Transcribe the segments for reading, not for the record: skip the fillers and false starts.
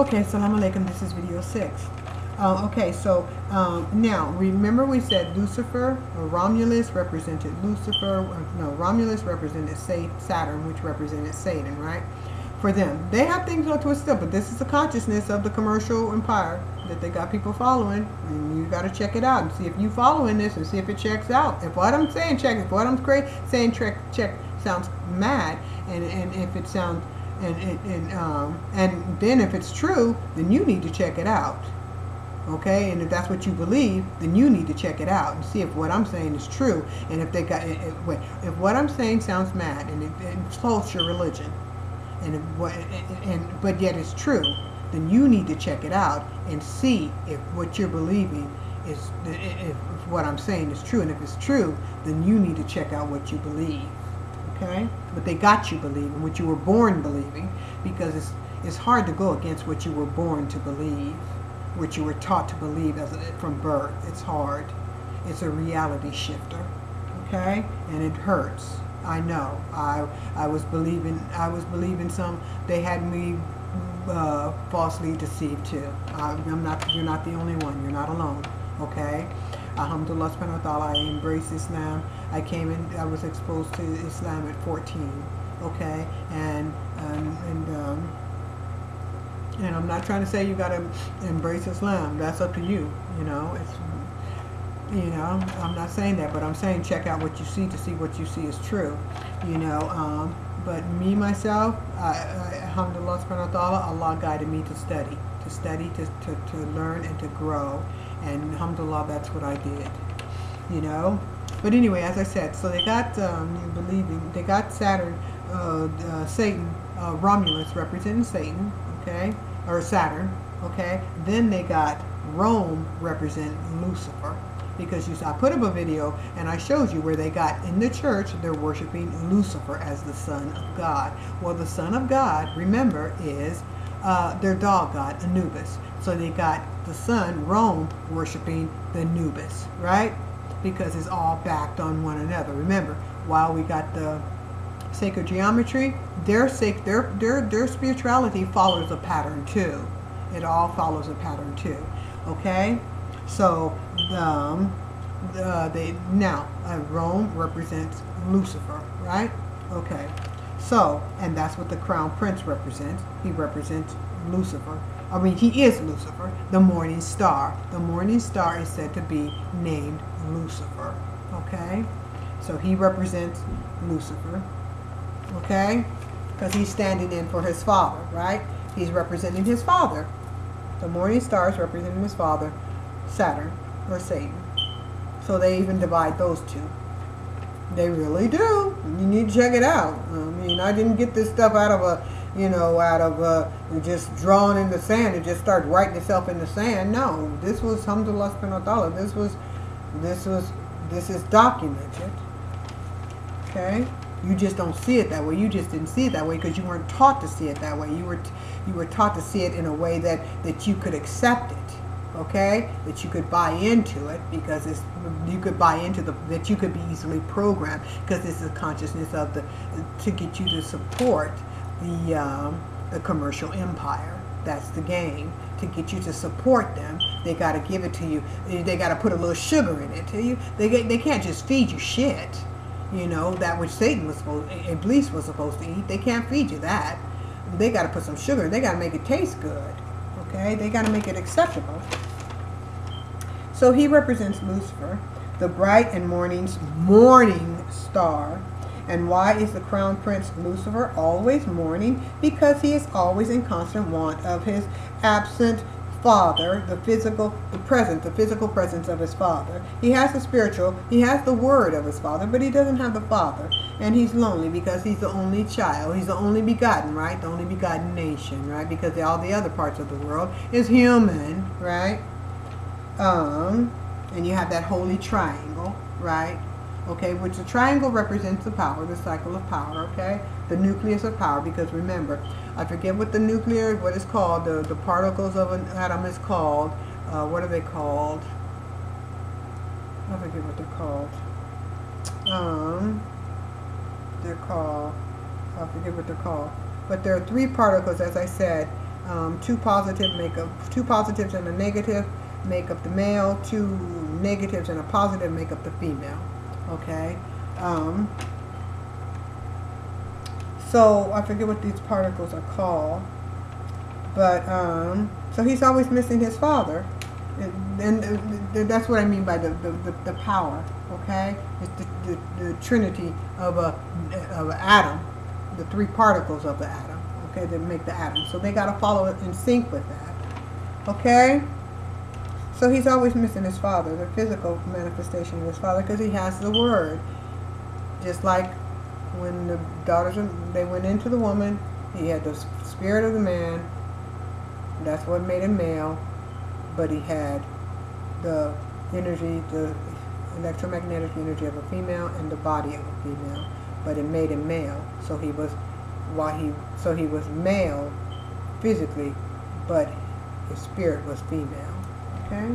Okay, Assalamu alaikum, this is video 6. Okay, so now remember we said Lucifer, or Romulus represented Lucifer, no, Romulus represented Saturn, which represented Satan, right? For them, they have things all twisted up, but this is the consciousness of the commercial empire that they got people following, and you got to check it out and see if you following this and see if it checks out. If what I'm saying checks, if what I'm saying check sounds mad, and if it sounds and then if it's true, then you need to check it out. Okay, and if that's what you believe, then you need to check it out and see if what I'm saying is true. And if they got if what I'm saying sounds mad and it insults your religion, but yet it's true, then you need to check it out and see if what you're believing is, if what I'm saying is true. And if it's true, then you need to check out what you believe. Okay, what they got you believing, what you were born believing, because it's hard to go against what you were born to believe, what you were taught to believe from birth. It's hard. It's a reality shifter. Okay, and it hurts. I know. I was believing some. They had me falsely deceived too. You're not the only one. You're not alone. Okay. Alhamdulillah subhanahu wa ta'ala, I embrace Islam. I was exposed to Islam at 14. Okay, and I'm not trying to say you gotta embrace Islam. That's up to you. You know, I'm not saying that, but I'm saying check out what you see to see what you see is true. You know, but me myself, alhamdulillah subhanahu wa ta'ala, Allah guided me to study, to learn and to grow. And alhamdulillah, that's what I did, you know. But anyway, as I said, so they got they got Saturn, Satan, Romulus representing Satan, okay, or Saturn, okay. Then they got Rome representing Lucifer, because I put up a video and I showed you where they got in the church they're worshiping Lucifer as the Son of God. Well, the Son of God, remember, is their dog god Anubis. So they got the sun, Rome, worshiping the Anubis, right? Because it's all backed on one another. Remember, while we got the sacred geometry, their spirituality follows a pattern too. It all follows a pattern too. Okay, so Rome represents Lucifer, right? Okay, so, and that's what the crown prince represents. He represents Lucifer. I mean, he is Lucifer, the morning star. The morning star is said to be named Lucifer. Okay? So he represents Lucifer. Okay? Because he's standing in for his father, right? He's representing his father. The morning star is representing his father, Saturn, or Satan. So they even divide those two. They really do. You need to check it out. I mean, I didn't get this stuff out of just drawn in the sand and just start writing itself in the sand. No, this was alhamdulillah subhanahu wa ta'ala. This is documented. Okay, you just don't see it that way. You just didn't see it that way because you weren't taught to see it that way. You were taught to see it in a way that you could accept it. Okay, that you could buy into it, because you could buy into that you could be easily programmed, because this is consciousness of to get you to support the commercial empire. That's the game. To get you to support them, they got to give it to you. They got to put a little sugar in it to you. They can't just feed you shit. You know, that which Iblis was supposed to eat. They can't feed you that. They got to put some sugar. They got to make it taste good. Okay, they got to make it acceptable. So he represents Lucifer, the bright and morning star. And why is the crown prince Lucifer always mourning? Because he is always in constant want of his absent father, the physical presence of his father. He has the spiritual, he has the word of his father, but he doesn't have the father. And he's lonely because he's the only child. He's the only begotten, right? The only begotten nation, right? Because all the other parts of the world is human, right? And you have that holy triangle, right? Okay, which the triangle represents the power, the cycle of power, okay? The nucleus of power, because remember, I forget what what it's called, the particles of an atom is called. What are they called? I forget what they're called. I forget what they're called. But there are three particles, as I said, Two positives and a negative make up the male. Two negatives and a positive make up the female. Okay. So I forget what these particles are called, but so he's always missing his father, and that's what I mean by the power. Okay, it's the trinity of a atom, the three particles of the atom. Okay, that make the atom. So they got to follow it in sync with that. Okay. So he's always missing his father, the physical manifestation of his father, because he has the word. Just like when the daughters, they went into the woman, he had the spirit of the man. That's what made him male. But he had the energy, the electromagnetic energy of a female and the body of a female. But it made him male. So he was, so he was male physically, but his spirit was female. Okay.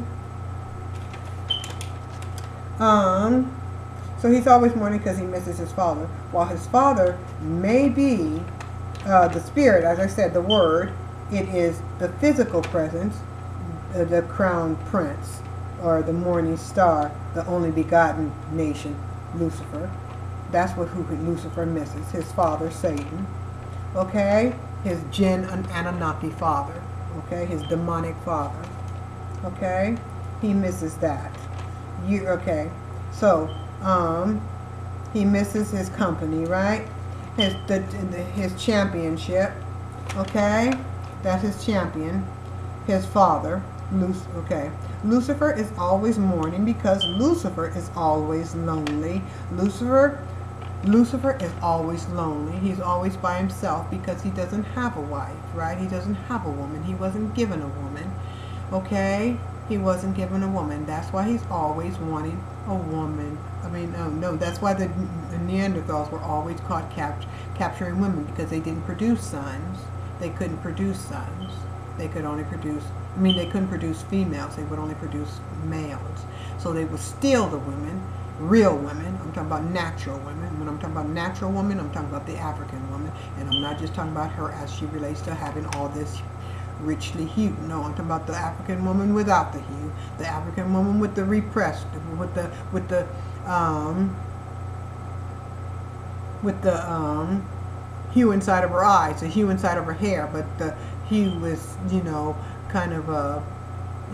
So he's always mourning because he misses his father. While his father may be the spirit, as I said, the word, it is the physical presence, the crown prince, or the morning star, the only begotten nation, Lucifer. That's who Lucifer misses, his father, Satan. Okay? His jinn and Anunnaki father. Okay? His demonic father. Okay, he misses that. Okay, so he misses his company, right? His championship. Okay, that's his champion. His father, okay. Lucifer is always mourning because Lucifer is always lonely. Lucifer is always lonely. He's always by himself because he doesn't have a wife, right? He doesn't have a woman. He wasn't given a woman. Okay, he wasn't given a woman. That's why he's always wanting a woman. I mean, no, that's why the Neanderthals were always caught capturing women, because they didn't produce sons. They couldn't produce sons. They could only produce, they couldn't produce females. They would only produce males. So they would steal the women, real women. I'm talking about natural women. When I'm talking about natural woman, I'm talking about the African woman. And I'm not just talking about her as she relates to having all this richly hued. No, I'm talking about the African woman without the hue, the African woman with the repressed, with the hue inside of her eyes, the hue inside of her hair, but the hue is, kind of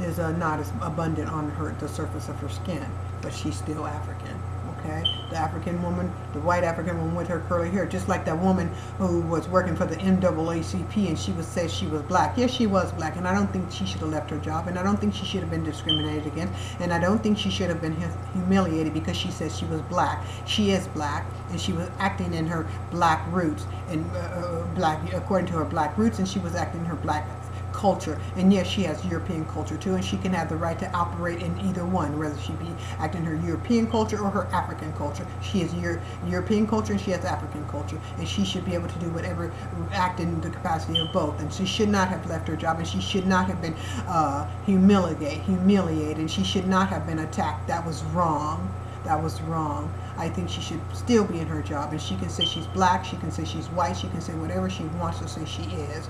is not as abundant on the surface of her skin, but she's still African. Okay, the African woman, the white African woman with her curly hair, just like that woman who was working for the NAACP and she said she was black. Yes, she was black, and I don't think she should have left her job, and I don't think she should have been discriminated against, and I don't think she should have been humiliated because she said she was black. She is black, and she was acting in her black roots, and according to her black roots, and she was acting in her black culture. And yes, she has European culture too, and she can have the right to operate in either one, whether she be acting her European culture or her African culture. She has European culture and she has African culture, and she should be able to do whatever, act in the capacity of both. And she should not have left her job, and she should not have been humiliated, and she should not have been attacked. That was wrong. That was wrong. I think she should still be in her job, and she can say she's black, she can say she's white, she can say whatever she wants to say she is,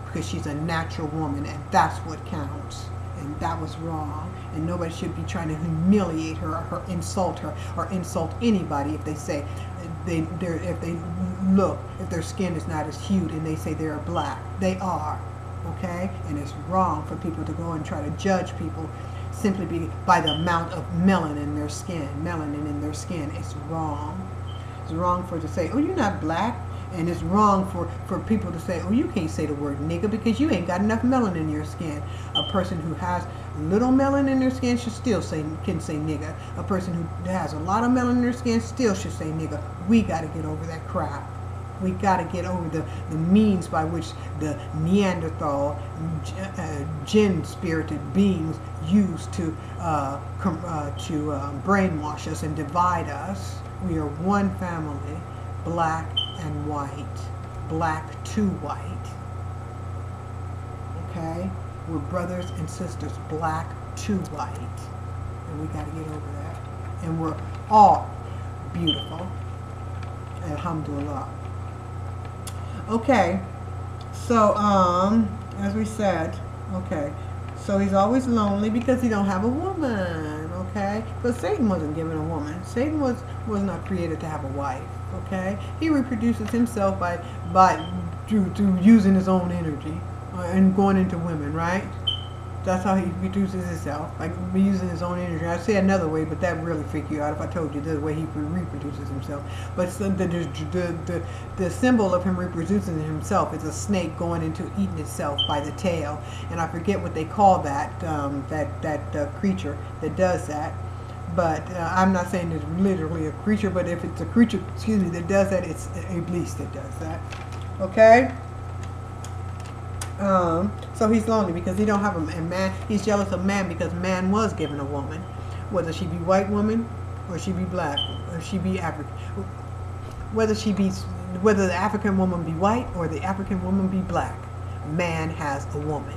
because she's a natural woman, and that's what counts. And that was wrong, and nobody should be trying to humiliate her or insult her or insult anybody if they say if their skin is not as hued and they say they're black. They are, okay? And it's wrong for people to go and try to judge people simply by the amount of melanin in their skin. Melanin in their skin. It's wrong. It's wrong to say, oh, you're not black. And it's wrong for people to say, oh, you can't say the word nigga because you ain't got enough melanin in your skin. A person who has little melanin in their skin can say nigga. A person who has a lot of melanin in their skin still should say nigga. We got to get over that crap. We got to get over the means by which the Neanderthal jinn-spirited beings used to brainwash us and divide us. We are one family, black and white, black to white. Okay, we're brothers and sisters, black to white, and we got to get over that. And we're all beautiful, alhamdulillah. Okay, so as we said, okay, so he's always lonely because he don't have a woman, okay? But Satan wasn't given a woman. Satan was not created to have a wife, okay? He reproduces himself by through using his own energy and going into women, right? That's how he reproduces himself, by using his own energy. I'd say another way, but that would really freak you out if I told you the way he reproduces himself. But so the symbol of him reproducing himself is a snake going into eating itself by the tail. And I forget what they call that, creature that does that. But I'm not saying it's literally a creature, but if it's a creature, excuse me, that does that, it's a beast that does that. Okay? So he's lonely because he don't have a man. He's jealous of man because man was given a woman, whether she be white woman or she be black or she be African, whether the African woman be white or the African woman be black. Man has a woman.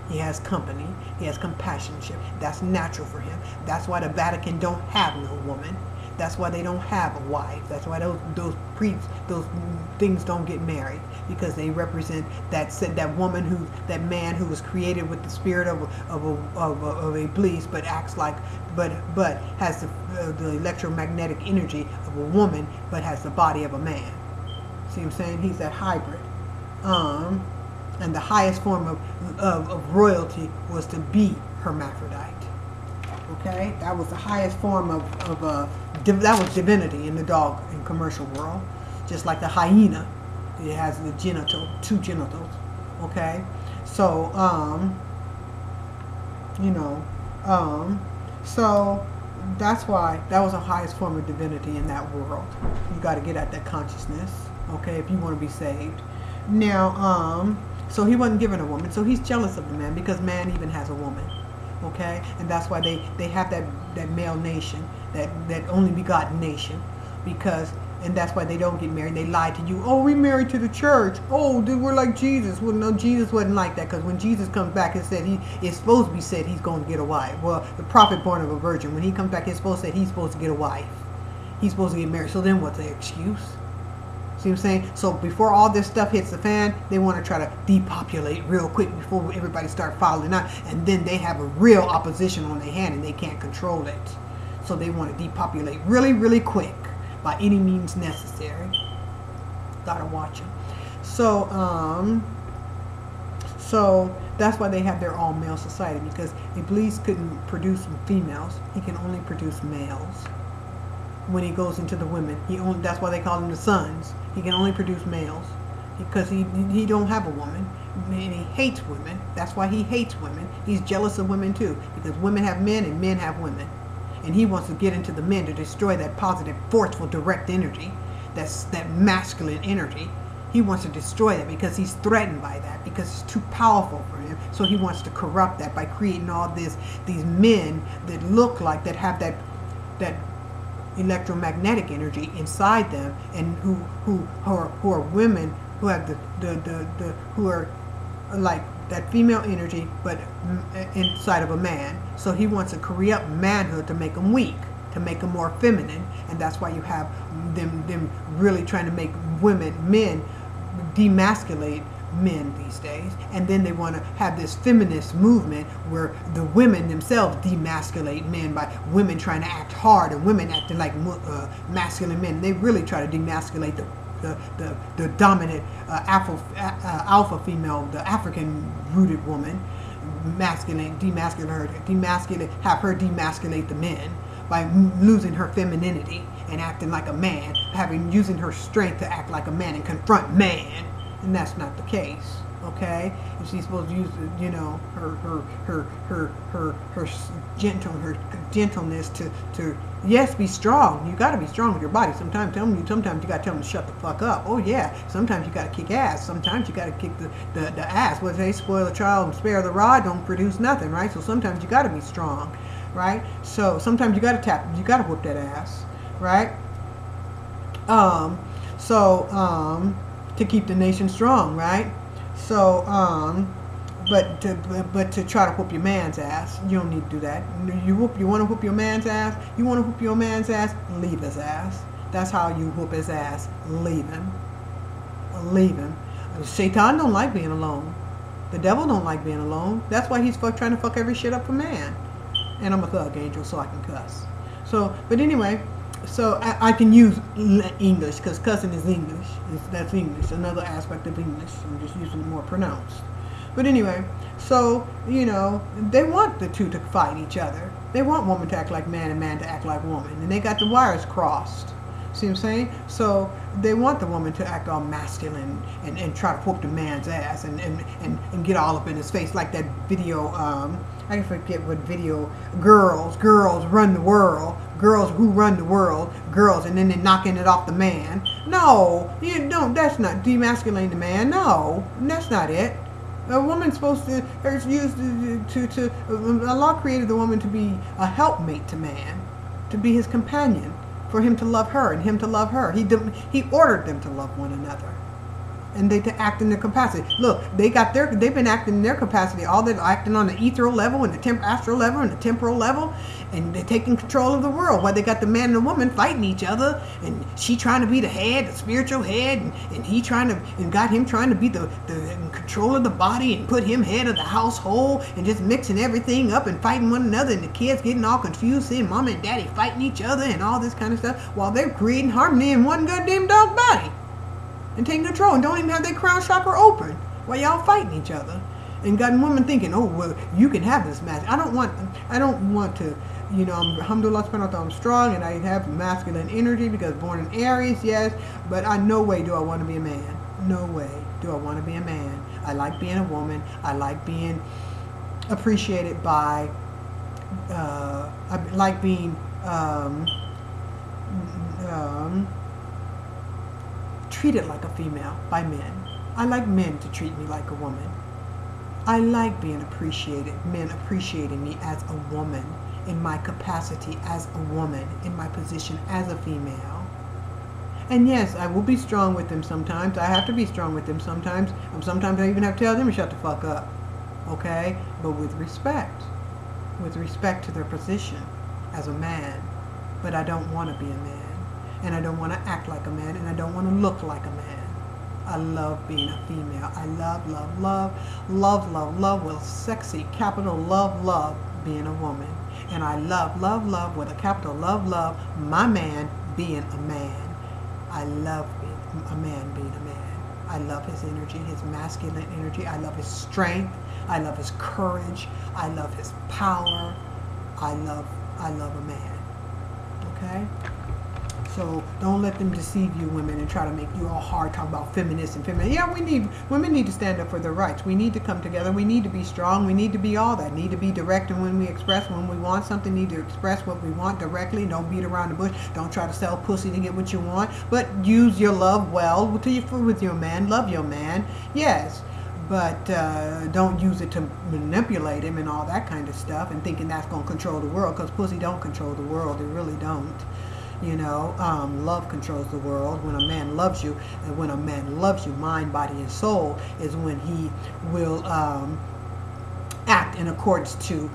He has company. He has companionship. That's natural for him. That's why the Vatican don't have no woman. That's why they don't have a wife. That's why those priests, those things don't get married, because they represent that woman that man who was created with the spirit of a beast, but acts like, but has the electromagnetic energy of a woman, but has the body of a man. See what I'm saying? He's that hybrid. And the highest form of royalty was to be hermaphrodite. Okay, that was the highest form that was divinity in the dog and commercial world. Just like the hyena, it has the two genitals. Okay, so so that's why that was the highest form of divinity in that world. You got to get at that consciousness, okay, if you want to be saved. Now, so he wasn't given a woman, so he's jealous of the man because man even has a woman. Okay, and that's why they have that male nation, that only begotten nation, and that's why they don't get married. They lie to you. Oh, we married to the church. Oh, dude, we're like Jesus. Well, no, Jesus wasn't like that, because when Jesus comes back, it's supposed to be said he's going to get a wife. Well, the prophet born of a virgin, when he comes back, it's supposed to say he's supposed to get a wife. He's supposed to get married. So then what's the excuse? See what I'm saying? So before all this stuff hits the fan, they want to try to depopulate real quick before everybody start filing out. And then they have a real opposition on their hand and they can't control it. So they want to depopulate really, really quick by any means necessary. Gotta watch them. So that's why they have their all-male society, because Iblis couldn't produce females. He can only produce males. When he goes into the women, that's why they call them the sons. He can only produce males because he don't have a woman, and he hates women. That's why he hates women. He's jealous of women too, because women have men and men have women, and he wants to get into the men to destroy that positive, forceful, direct energy, that masculine energy. He wants to destroy that because he's threatened by that, because it's too powerful for him. So he wants to corrupt that by creating all these men that look like, that have that electromagnetic energy inside them, and who are women, who have who are like that female energy, but inside of a man. So he wants to corrupt manhood to make them weak, to make them more feminine, and that's why you have them really trying to make men demasculate men these days. And then they want to have this feminist movement where the women themselves demasculate men by women trying to act hard and women acting like masculine men. They really try to demasculate the dominant alpha female, the African rooted woman, have her demasculate the men by losing her femininity and acting like a man, using her strength to act like a man and confront man. And that's not the case, okay? And she's supposed to use, her gentleness to yes, be strong. You got to be strong with your body. Sometimes you got to tell them to shut the fuck up. Oh yeah. Sometimes you got to kick ass. Sometimes you got to kick the ass. What they spoil the child and spare the rod don't produce nothing, right? So sometimes you got to be strong, right? So sometimes you got to whoop that ass, right? To keep the nation strong, right? So, but to try to whoop your man's ass, you don't need to do that. You want to whoop your man's ass? You want to whoop your man's ass? Leave his ass. That's how you whoop his ass. Leave him. Leave him. Shaitan don't like being alone. The devil don't like being alone. That's why he's trying to fuck every shit up for man. And I'm a thug angel, so I can cuss. So, but anyway, so I can use English because cussing is English. That's English, another aspect of English. I'm just using it more pronounced. But anyway, so, you know, they want the two to fight each other. They want woman to act like man and man to act like woman. And they got the wires crossed. See what I'm saying? So they want the woman to act all masculine and try to whoop the man's ass and get all up in his face like that video, I forget what video, girls run the world, girls who run the world, girls, and then they're knocking it off the man. No, you don't, that's not demasculating the man. No, that's not it. A woman's supposed to, it's used to Allah created the woman to be a helpmate to man, to be his companion, for him to love her and him to love her. He ordered them to love one another. And they to act in their capacity. Look, they've been acting in their capacity. All they're acting on the ethereal level and the astral level and the temporal level, and they're taking control of the world. While they got the man and the woman fighting each other, and she trying to be the head, the spiritual head, and he trying to, and got him trying to be the control of the body and put him head of the household, and just mixing everything up and fighting one another, and the kids getting all confused, seeing mama and daddy fighting each other and all this kind of stuff, while they're creating harmony in one goddamn dog body. And taking control and don't even have their crown chakra open while y'all fighting each other, and got women thinking, oh well, you can have this match. I don't want to, you know, alhamdulillah, I'm strong and I have masculine energy because born in Aries, yes, but no way do I want to be a man. No way do I want to be a man. I like being a woman. I like being appreciated by, I like being treated like a female by men. I like men to treat me like a woman. I like being appreciated, men appreciating me as a woman, in my capacity as a woman, in my position as a female. And yes, I will be strong with them sometimes. I have to be strong with them sometimes. Sometimes I even have to tell them to shut the fuck up. Okay? But with respect to their position as a man. But I don't want to be a man. And I don't want to act like a man, and I don't want to look like a man. I love being a female. I love with sexy, capital love, being a woman. And I love with a capital love, my man being a man. I love being a man being a man. I love his energy, his masculine energy. I love his strength. I love his courage. I love his power. I love a man. Okay? So don't let them deceive you, women, and try to make you all hard, talk about feminists and feminine. Yeah, women need to stand up for their rights. We need to come together. We need to be strong. We need to be all that. Need to be direct, and when we express, when we want something, need to express what we want directly. Don't beat around the bush. Don't try to sell pussy to get what you want. But use your love well with your man. Love your man. Yes. But don't use it to manipulate him and all that kind of stuff and thinking that's going to control the world, because pussy don't control the world. It really don't. You know, love controls the world. When a man loves you, and when a man loves you, mind, body, and soul, is when he will act in accordance to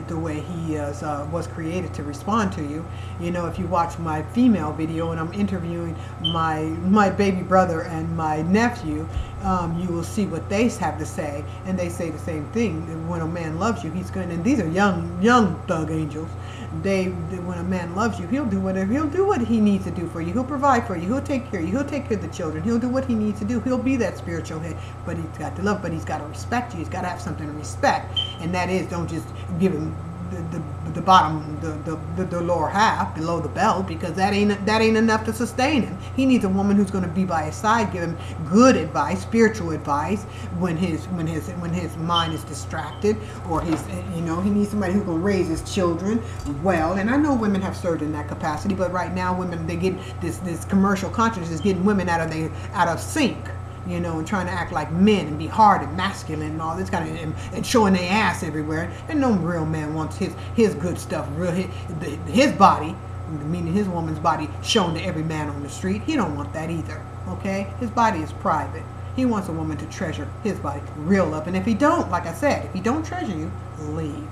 the way he was created to respond to you. You know, if you watch my female video and I'm interviewing my baby brother and my nephew, you will see what they have to say, and they say the same thing. When a man loves you, he's going, and these are young thug angels. When a man loves you, he'll do whatever. He'll do what he needs to do for you. He'll provide for you. He'll take care of you. He'll take care of the children. He'll do what he needs to do. He'll be that spiritual head. But he's got to love. But he's got to respect you. He's got to have something to respect. And that is, don't just give him the bottom, the lower half, below the belt, because that ain't enough to sustain him. He needs a woman who's going to be by his side, give him good advice, spiritual advice when his mind is distracted, or he needs somebody who's going to raise his children well. And I know women have served in that capacity, but right now women, they get this commercial consciousness is getting women out of sync. You know, and trying to act like men and be hard and masculine and all this kind of, and showing their ass everywhere. And no real man wants his good stuff, his body, meaning his woman's body, shown to every man on the street. He don't want that either, okay? His body is private. He wants a woman to treasure his body, real love. And if he don't, like I said, if he don't treasure you, leave.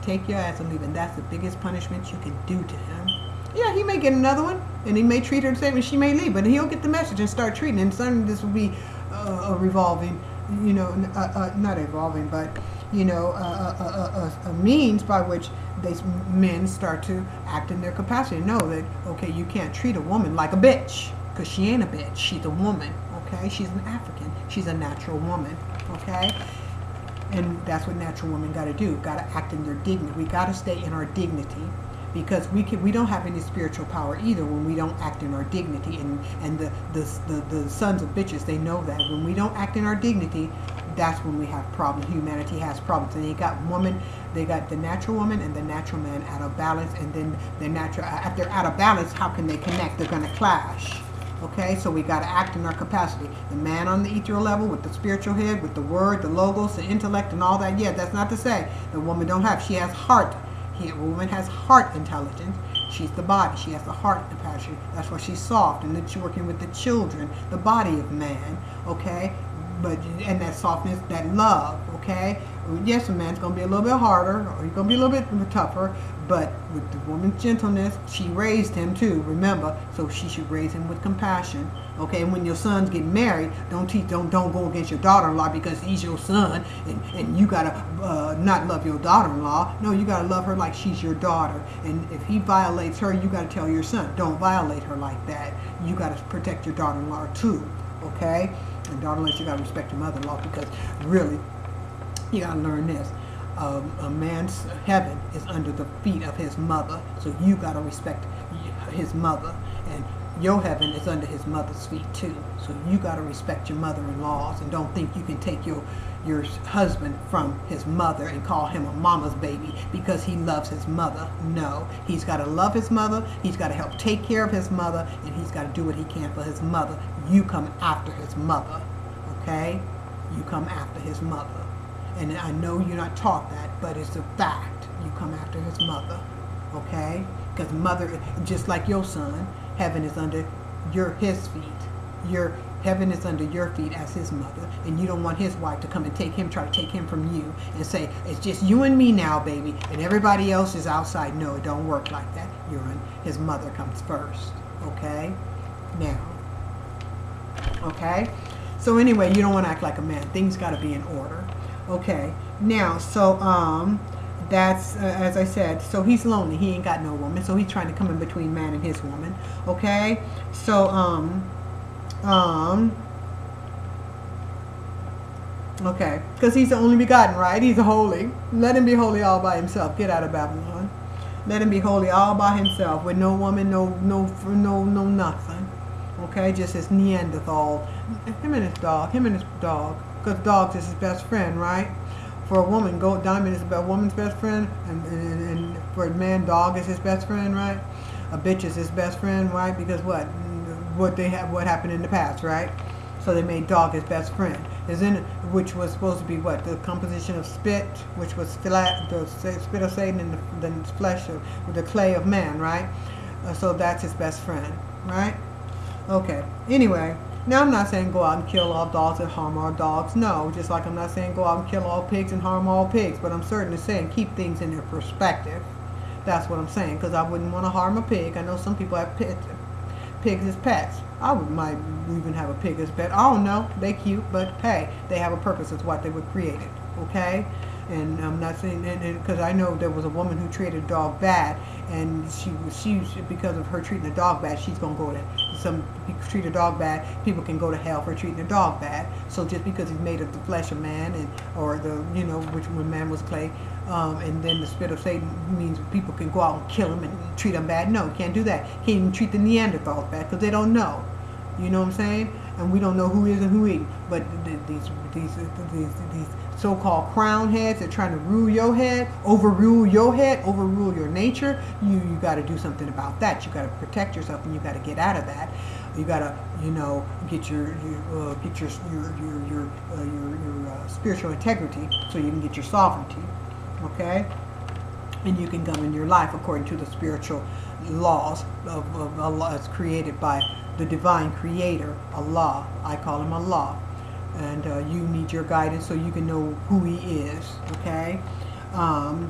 Take your ass and leave. And that's the biggest punishment you can do to him. Yeah, he may get another one, and he may treat her the same, and she may leave, but he'll get the message and start treating. And suddenly this will be a revolving you know, not evolving, but, you know, a means by which men start to act in their capacity. Know that, okay, you can't treat a woman like a bitch, because she ain't a bitch. She's a woman, okay? She's an African. She's a natural woman, okay? And that's what natural women got to do. Got to act in their dignity. We got to stay in our dignity, because we don't have any spiritual power either when we don't act in our dignity. And the sons of bitches, they know that when we don't act in our dignity, that's when we have problems. Humanity has problems. And they got the natural woman and the natural man out of balance, and then the natural, if they're out of balance, how can they connect? They're going to clash. Okay, so we got to act in our capacity. The man on the ethereal level with the spiritual head, with the word, the logos, the intellect, and all that. Yeah, that's not to say the woman don't have. She has heart. A woman has heart intelligence. She's the body. She has the heart capacity. That's why she's soft, and then she's working with the children, the body of man. Okay, but and that softness, that love. Okay, yes, a man's gonna be a little bit harder, or he's gonna be a little bit tougher. But with the woman's gentleness, she raised him too, remember, so she should raise him with compassion. Okay, and when your sons get married, don't go against your daughter-in-law because he's your son, and you gotta not love your daughter-in-law. No, you gotta love her like she's your daughter. And if he violates her, you gotta tell your son, don't violate her like that. You gotta protect your daughter-in-law too. Okay, and daughter-in-law, you gotta respect your mother-in-law, because really, you gotta learn this. A man's heaven is under the feet of his mother, so you got to respect his mother, and your heaven is under his mother's feet too, so you got to respect your mother-in-laws, and don't think you can take your husband from his mother and call him a mama's baby because he loves his mother. No, he's got to love his mother, he's got to help take care of his mother, and he's got to do what he can for his mother. You come after his mother, okay? You come after his mother. And I know you're not taught that, but it's a fact. You come after his mother, okay? Because mother, just like your son, heaven is under his feet. Your heaven is under your feet as his mother, and you don't want his wife to come and try to take him from you and say, it's just you and me now, baby, and everybody else is outside. No, it don't work like that. His mother comes first, okay? Now, okay? So anyway, you don't want to act like a man. Things got to be in order. Okay, now, so, that's, as I said, so he's lonely. He ain't got no woman, so he's trying to come in between man and his woman, okay? So, okay, because he's the only begotten, right? He's a holy. Let him be holy all by himself. Get out of Babylon. Let him be holy all by himself, with no woman, no nothing, okay? Just his Neanderthal, him and his dog, because dogs is his best friend, right? For a woman, diamond is a woman's best friend, and for a man, dog is his best friend, right? A bitch is his best friend, right? Because what happened in the past, right? So they made dog his best friend. Which was supposed to be what? The composition of spit, which was flat, the spit of Satan, and the flesh of the clay of man, right? So that's his best friend, right? Okay. Anyway. Now, I'm not saying go out and kill all dogs and harm all dogs. No, just like I'm not saying go out and kill all pigs and harm all pigs. But I'm certainly saying keep things in their perspective. That's what I'm saying, because I wouldn't want to harm a pig. I know some people have pigs as pets. Might even have a pig as pet. I don't know. They cute, but hey, they have a purpose. It's what they were created. Okay? And I'm not saying, because I know there was a woman who treated a dog bad, and she because of her treating a dog bad, she's gonna go to treat a dog bad. People can go to hell for treating a dog bad. So just because he's made of the flesh of man, or which when man was clay, and then the spirit of Satan means people can go out and kill him and treat him bad. No, you can't do that. Can't even treat the Neanderthals bad because they don't know. You know what I'm saying? And we don't know who is and who ain't. But these so-called crown heads that are trying to rule your head, overrule your nature. You got to do something about that. You got to protect yourself, and you got to get out of that. You got to get your spiritual integrity, so you can get your sovereignty. Okay, and you can govern your life according to the spiritual laws of Allah, as created by the divine creator, Allah. I call him Allah. And you need your guidance so you can know who he is, okay?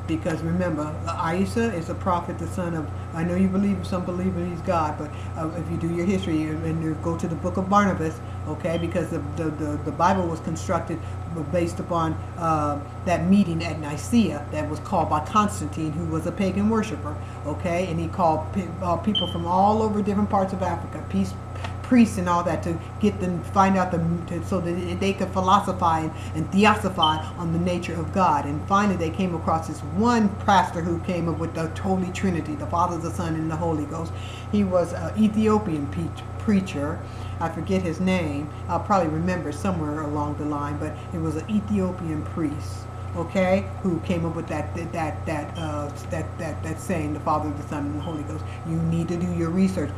Because remember, Isa is a prophet, the son of, I know you believe, some believe that he's God, but if you do your history and you go to the book of Barnabas, okay, because the Bible was constructed based upon that meeting at Nicaea that was called by Constantine, who was a pagan worshiper, okay, and he called people from all over different parts of Africa, priests and all that, to get them, find out so that they could philosophize and theosophize on the nature of God. And finally they came across this one pastor who came up with the Holy Trinity, the Father, the Son, and the Holy Ghost. He was an Ethiopian preacher. I forget his name. I'll probably remember somewhere along the line, but it was an Ethiopian priest, okay, who came up with that saying, the Father, the Son, and the Holy Ghost. You need to do your research.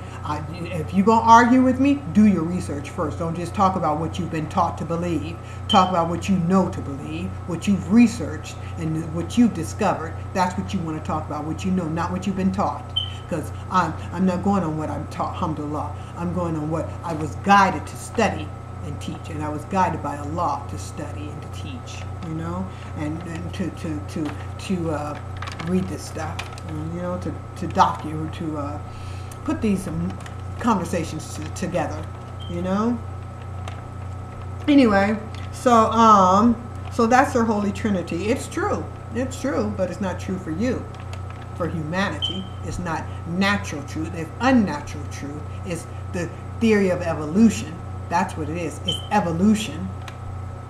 If you're going to argue with me, do your research first. Don't just talk about what you've been taught to believe. Talk about what you know to believe, what you've researched, and what you've discovered. That's what you want to talk about, what you know, not what you've been taught. Because I'm not going on what I'm taught, alhamdulillah. I'm going on what I was guided to study and teach, and I was guided by Allah to study and to teach, you know, and to read this stuff, you know, to document, to put these conversations together, you know. Anyway, so that's their Holy Trinity. It's true, but it's not true for you. For humanity, it's not natural truth. It's unnatural truth. It's the theory of evolution. That's what it is. It's evolution.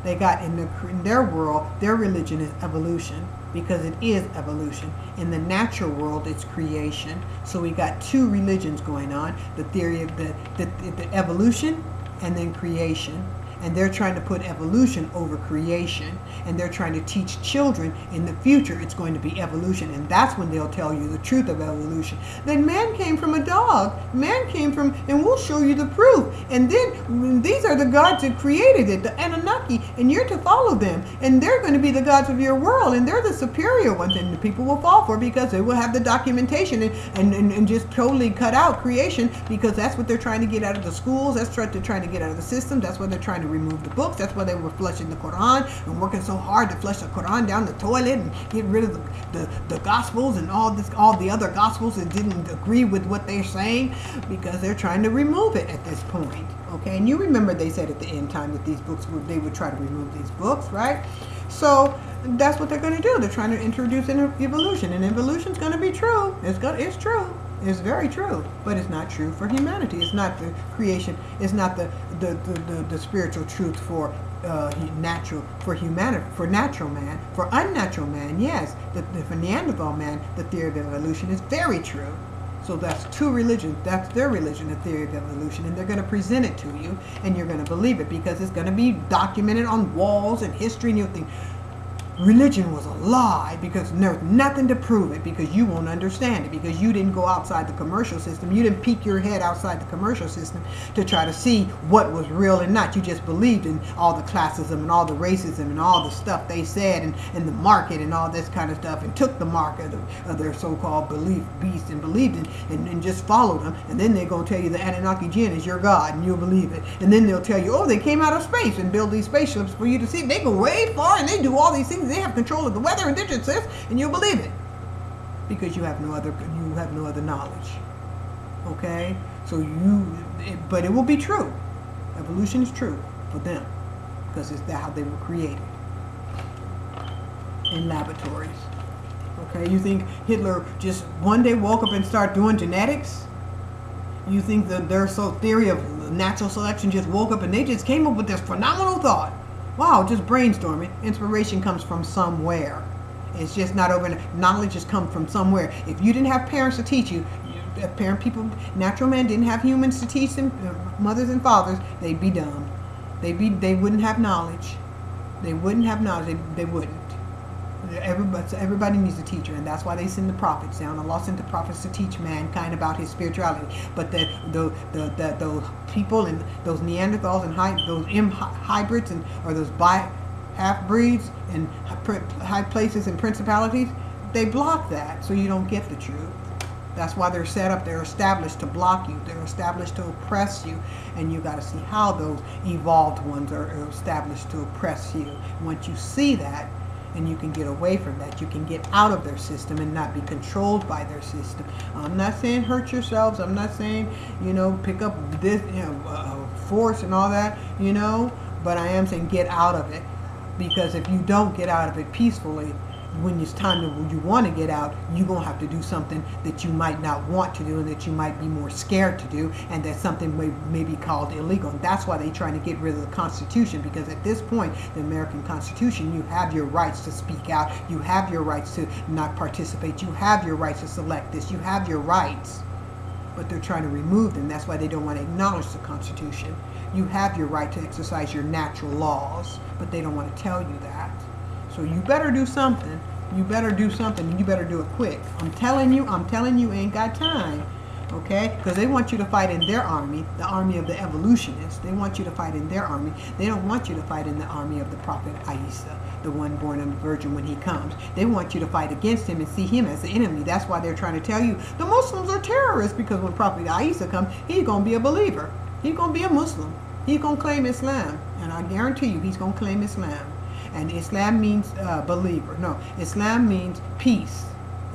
They got in their world, their religion is evolution, because it is evolution. In the natural world, it's creation. So we got two religions going on: the theory of the evolution, and then creation. And they're trying to put evolution over creation, and they're trying to teach children in the future it's going to be evolution, and that's when they'll tell you the truth of evolution. Then man came from a dog, man came from, and we'll show you the proof. And then these are the gods that created it, the Anunnaki, and you're to follow them, and they're going to be the gods of your world, and they're the superior ones, and the people will fall for, because they will have the documentation and just totally cut out creation, because that's what they're trying to get out of the schools. That's what they're trying to get out of the system. That's what they're trying to remove the books. That's why they were flushing the Quran and working so hard to flush the Quran down the toilet and get rid of the Gospels and all the other Gospels that didn't agree with what they're saying, because they're trying to remove it at this point. Okay, and you remember they said at the end time that these books they would try to remove these books, right? So that's what they're going to do. They're trying to introduce evolution, and evolution's going to be true. It's true. It's very true, but it's not true for humanity. It's not the creation. It's not the spiritual truth for natural, for humanity, for natural man. For unnatural man, yes, for Neanderthal man, the theory of evolution is very true. So that's two religions. That's their religion, the theory of evolution, and they're going to present it to you, and you're going to believe it, because it's going to be documented on walls and history, and you'll think religion was a lie, because there's nothing to prove it, because you won't understand it, because you didn't go outside the commercial system. You didn't peek your head outside the commercial system to try to see what was real and not. You just believed in all the classism and all the racism and all the stuff they said, and the market and all this kind of stuff, and took the mark of their so-called belief beast and believed in, and just followed them. And then they're going to tell you the Anunnaki Jinn is your God, and you'll believe it. And then they'll tell you, oh, they came out of space and build these spaceships for you to see. They go way far, and they do all these things. They have control of the weather and this, and you'll believe it, because you have no other knowledge. Okay, so but it will be true. Evolution is true for them, because it's how they were created, in laboratories. Okay, you think Hitler just one day woke up and started doing genetics? You think that their theory of natural selection just woke up and they just came up with this phenomenal thought? Wow, just brainstorming. Inspiration comes from somewhere. It's just not overnight. Knowledge has come from somewhere. If you didn't have parents to teach you, natural men didn't have humans to teach them, mothers and fathers, they'd be dumb. They wouldn't have knowledge. They wouldn't have knowledge. They wouldn't. Everybody needs a teacher, and that's why they send the prophets down. Allah sent the prophets to teach mankind about his spirituality. But those people and those Neanderthals and those hybrids or those half-breeds and high places and principalities, they block that, so you don't get the truth. That's why they're set up. They're established to block you. They're established to oppress you. And you got to see how those evolved ones are established to oppress you. Once you see that, And you can get away from that. You can get out of their system and not be controlled by their system. I'm not saying hurt yourselves. I'm not saying, you know, pick up this, you know, force and all that, you know, but I am saying get out of it. Because if you don't get out of it peacefully, when it's time to, you want to get out, you're going to have to do something that you might not want to do and that you might be more scared to do, and that something may be called illegal. And that's why they're trying to get rid of the Constitution, because at this point, the American Constitution, you have your rights to speak out, you have your rights to not participate, you have your rights to select this, you have your rights. But they're trying to remove them. That's why they don't want to acknowledge the Constitution. You have your right to exercise your natural laws, but they don't want to tell you that. So you better do something. You better do something, and you better do it quick. I'm telling you, ain't got time. Okay? Because they want you to fight in their army, the army of the evolutionists. They want you to fight in their army. They don't want you to fight in the army of the prophet Isa, the one born of the virgin when he comes. They want you to fight against him and see him as the enemy. That's why they're trying to tell you the Muslims are terrorists, because when prophet Isa comes, he's going to be a believer. He's going to be a Muslim. He's going to claim Islam. And I guarantee you, he's going to claim Islam. And Islam means believer. No, Islam means peace.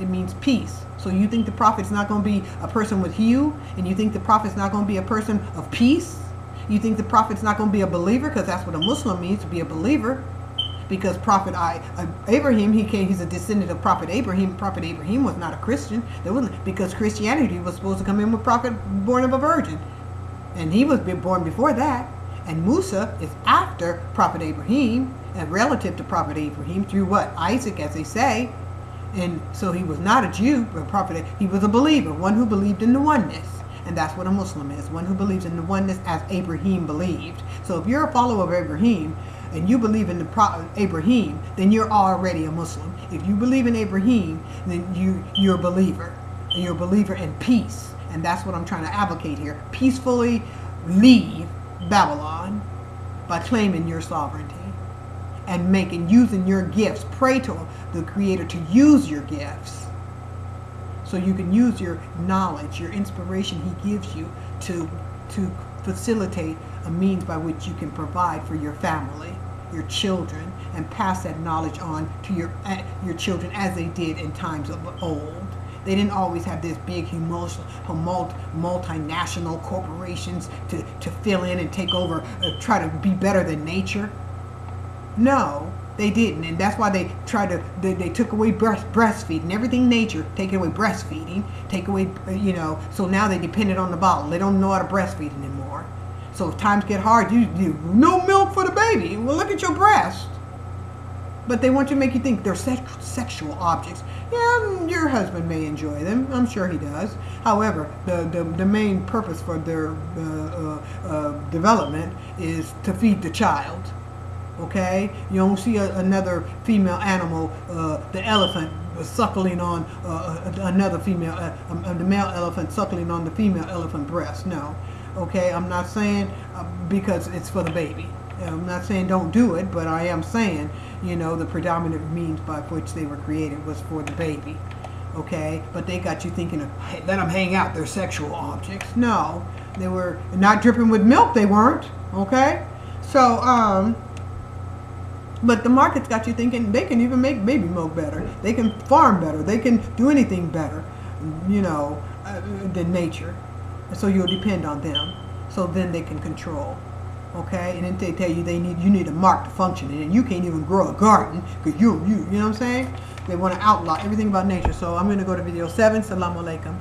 It means peace. So you think the prophet's not going to be a person with hue? And you think the prophet's not going to be a person of peace? You think the prophet's not going to be a believer? Because that's what a Muslim means, to be a believer. Because prophet Abraham, he's a descendant of prophet Abraham. Prophet Abraham was not a Christian. There wasn't, because Christianity was supposed to come in with prophet born of a virgin. And he was born before that. And Musa is after prophet Abraham, and relative to prophet Abraham, through what? Isaac, as they say. And so he was not a Jew, but prophet. He was a believer, one who believed in the oneness. And that's what a Muslim is, one who believes in the oneness as Abraham believed. So if you're a follower of Abraham, and you believe in the Abraham, then you're already a Muslim. If you believe in Abraham, then you're a believer. And you're a believer in peace. And that's what I'm trying to advocate here. Peacefully leave Babylon by claiming your sovereignty and using your gifts. Pray to the Creator to use your gifts so you can use your knowledge, your inspiration He gives you to facilitate a means by which you can provide for your family, your children, and pass that knowledge on to your children as they did in times of old. They didn't always have this big, multinational corporations to fill in and take over, try to be better than nature. No, they didn't. And that's why they took away breastfeeding, everything nature, take away breastfeeding, take away, you know, so now they depended on the bottle. They don't know how to breastfeed anymore. So if times get hard, you no milk for the baby. Well, look at your breast. But they want to make you think they're sexual objects. Yeah, your husband may enjoy them. I'm sure he does. However, the main purpose for their development is to feed the child. Okay? You don't see another female animal, the elephant, suckling on another female, the male elephant suckling on the female elephant breast. No. Okay? I'm not saying because it's for the baby. I'm not saying don't do it, but I am saying, you know, the predominant means by which they were created was for the baby. Okay? But they got you thinking of, hey, let them hang out, they're sexual objects. No. They were not dripping with milk, they weren't. Okay? So, but the market's got you thinking they can even make baby milk better. They can farm better. They can do anything better, you know, than nature. So you'll depend on them. So then they can control. Okay, and then they tell you you need a mark to function, and you can't even grow a garden because you know what I'm saying? They want to outlaw everything about nature. So I'm going to go to video 7. Salaam alaikum.